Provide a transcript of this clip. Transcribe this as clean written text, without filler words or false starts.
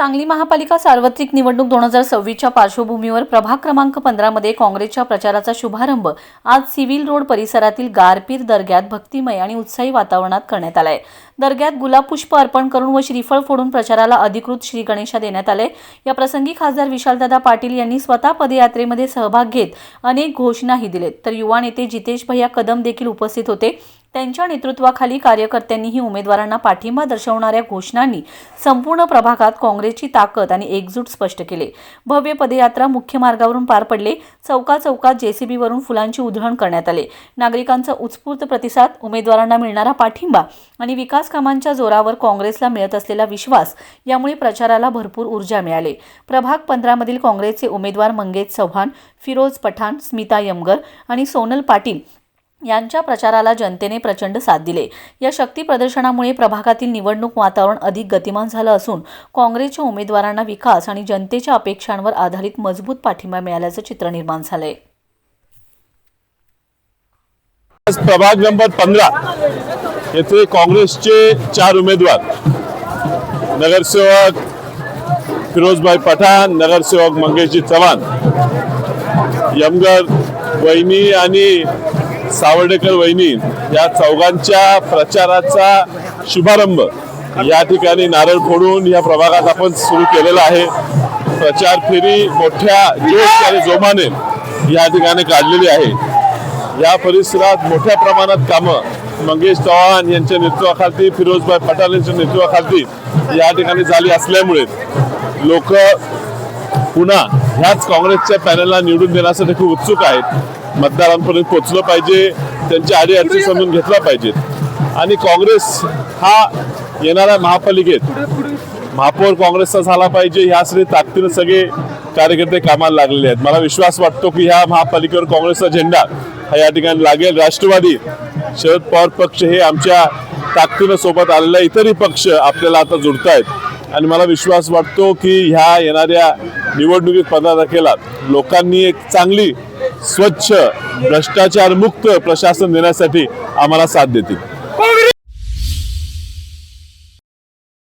सांगली महापालिका सार्वत्रिक निवडणूक 2026च्या पार्श्वभूमीवर प्रभाग क्रमांक 15 मध्ये काँग्रेसच्या प्रचाराचा शुभारंभ आज सिव्हिल रोड परिसरातील गारपीर दर्ग्यात भक्तिमय आणि उत्साही वातावरणात करण्यात आलाय। दर्ग्यात गुलाब पुष्प अर्पण करून व श्रीफळ फोडून प्रचाराला अधिकृत श्री गणेशा देण्यात आले। या प्रसंगी खासदार विशालदादा पाटील यांनी स्वतः पदयात्रेमध्ये सहभाग घेत अनेक घोषणाही दिलेत, तर युवा नेते जितेश भैया कदम देखील उपस्थित होते। त्यांच्या नेतृत्वाखाली कार्यकर्त्यांनीही उमेदवारांना पाठिंबा दर्शवणाऱ्या घोषणांनी संपूर्ण प्रभागात काँग्रेसची ताकद आणि एकजूट स्पष्ट केले। भव्य पदयात्रा मुख्य मार्गावरून पार पडले। चौकात जेसीबी वरून फुलांची उधळण करण्यात आले। नागरिकांचा उत्स्फूर्त प्रतिसाद, उमेदवारांना मिळणारा पाठिंबा आणि विकास कामांच्या जोरावर काँग्रेसला मिळत असलेला विश्वास यामुळे प्रचाराला भरपूर ऊर्जा मिळाली। प्रभाग 15 मधील काँग्रेसचे उमेदवार मंगेश चव्हाण, फिरोज पठाण, स्मिता यमगर आणि सोनल पाटील यांच्या प्रचाराला जनतेने प्रचंड साथ दिले। या शक्ती प्रदर्शनामुळे प्रभागातील निवडणूक वातावरण अधिक गतिमान झालं असून काँग्रेसच्या उमेदवारांना विकास आणि जनतेच्या अपेक्षांवर आधारित मजबूत पाठिंबा मिळाल्याचं चित्र निर्माण झालंय। प्रभाग नंबर 15 येथे काँग्रेसचे 4 उमेदवार नगरसेवक फिरोजभाई पठाण, नगरसेवक मंगेशजी चव्हाण, यमगर वहिनी आणि सावर्डेकर वहिनी या चौघांच्या प्रचाराचा शुभारंभ या ठिकाणी नारळ फोडून या प्रभागात आपण सुरू केलेला आहे। प्रचार फेरी मोठ्या जोश आणि जोमाने या ठिकाणी काढलेली आहे। या परिसरात मोठ्या प्रमाणात कामं मंगेश चव्हाण यांच्या नेतृत्वाखाली, फिरोजभाई पठाण यांच्या नेतृत्वाखाली या ठिकाणी झाली असल्यामुळे लोक पुन्हा ह्याच काँग्रेसच्या पॅनलला निवडून देण्यासाठी खूप उत्सुक आहेत। मतदारांपर्यंत पोहोचलं पाहिजे, त्यांच्या अडीअडचणी समजून घेतल्या पाहिजेत आणि काँग्रेस हा येणाऱ्या महापालिकेत महापौर काँग्रेसचा झाला पाहिजे ह्यासाठी ताकदीने सगळे कार्यकर्ते कामाला लागलेले आहेत। मला विश्वास वाटतो की ह्या महापालिकेवर काँग्रेसचा झेंडा हा या ठिकाणी लागेल। राष्ट्रवादी, शरद पवार पक्ष हे आमच्या ताकदीने सोबत आलेल्या इतरही पक्ष आपल्याला आता जुळत आहेत आणि मला विश्वास वाटतो की ह्या येणाऱ्या निवडणुकीत 15 तारखेला लोकांनी एक चांगली, स्वच्छ, भ्रष्टाचार मुक्त प्रशासन देण्यासाठी आम्हाला साथ देतील।